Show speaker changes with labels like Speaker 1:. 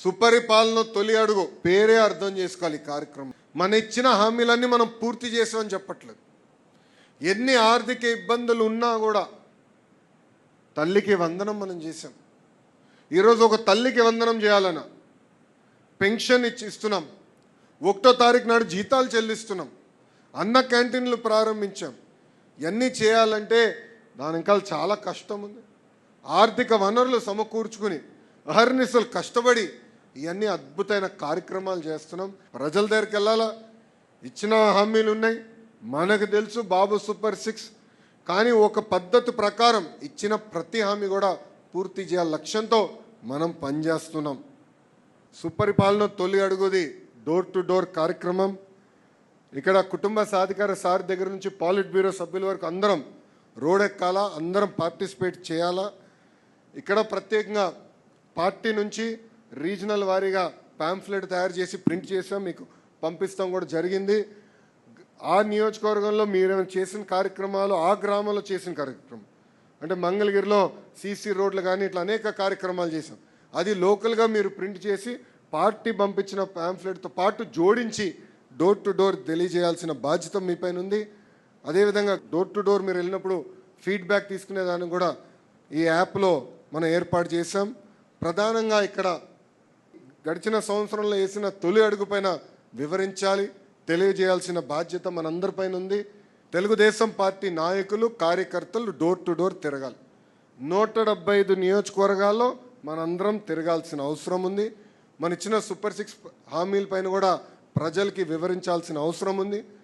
Speaker 1: సుపరిపాలన తొలి అడుగు పేరే అర్థం చేసుకోవాలి. కార్యక్రమం మన ఇచ్చిన హామీలన్నీ మనం పూర్తి చేసామని చెప్పట్లేదు. ఎన్ని ఆర్థిక ఇబ్బందులు ఉన్నా కూడా తల్లికి వందనం మనం చేసాం. ఈరోజు ఒక తల్లికి వందనం చేయాలన్నా పెన్షన్ ఇస్తున్నాం. 1వ తారీఖు నాడు జీతాలు చెల్లిస్తున్నాం. అన్న క్యాంటీన్లు ప్రారంభించాం. ఇవన్నీ చేయాలంటే దాని ఇంకా చాలా కష్టం ఉంది. ఆర్థిక వనరులు సమకూర్చుకుని అహర్నిశలు కష్టపడి ఇవన్నీ అద్భుతమైన కార్యక్రమాలు చేస్తున్నాం. ప్రజల దగ్గరికి వెళ్ళాలా, ఇచ్చిన హామీలు ఉన్నాయి, మనకు తెలుసు బాబు సూపర్ 6. కానీ ఒక పద్ధతి ప్రకారం ఇచ్చిన ప్రతి హామీ కూడా పూర్తి చేయాలి లక్ష్యంతో మనం పనిచేస్తున్నాం. సుపరిపాలన తొలి అడుగుది డోర్ టు డోర్ కార్యక్రమం. ఇక్కడ కుటుంబ సాధికార సార్ దగ్గర నుంచి పాలిట్ బ్యూరో సభ్యుల వరకు అందరం రోడ్ ఎక్కాలా, అందరం పార్టిసిపేట్ చేయాలా. ఇక్కడ ప్రత్యేకంగా పార్టీ నుంచి రీజనల్ వారీగా పాంఫ్లెట్ తయారు చేసి ప్రింట్ చేసాం, మీకు పంపిస్తాం కూడా జరిగింది. ఆ నియోజకవర్గంలో మీరు చేసిన కార్యక్రమాలు, ఆ గ్రామంలో చేసిన కార్యక్రమం అంటే మంగళగిరిలో సీసీ రోడ్లు కానీ ఇట్లా అనేక కార్యక్రమాలు చేసాం. అది లోకల్గా మీరు ప్రింట్ చేసి పార్టీ పంపించిన పాంఫ్లెట్తో పాటు జోడించి డోర్ టు డోర్ తెలియజేయాల్సిన బాధ్యత మీ పైన ఉంది. అదేవిధంగా డోర్ టు డోర్ మీరు వెళ్ళినప్పుడు ఫీడ్బ్యాక్ తీసుకునేదాన్ని కూడా ఈ యాప్లో మనం ఏర్పాటు చేసాం. ప్రధానంగా ఇక్కడ గడిచిన సంవత్సరంలో వేసిన తొలి అడుగు పైన వివరించాలి, తెలియజేయాల్సిన బాధ్యత మనందరిపైన ఉంది. తెలుగుదేశం పార్టీ నాయకులు, కార్యకర్తలు డోర్ టు డోర్ తిరగాలి. 175 నియోజకవర్గాల్లో మనందరం తిరగాల్సిన అవసరం ఉంది. మన ఇచ్చిన సూపర్ 6 హామీల పైన కూడా ప్రజలకి వివరించాల్సిన అవసరం ఉంది.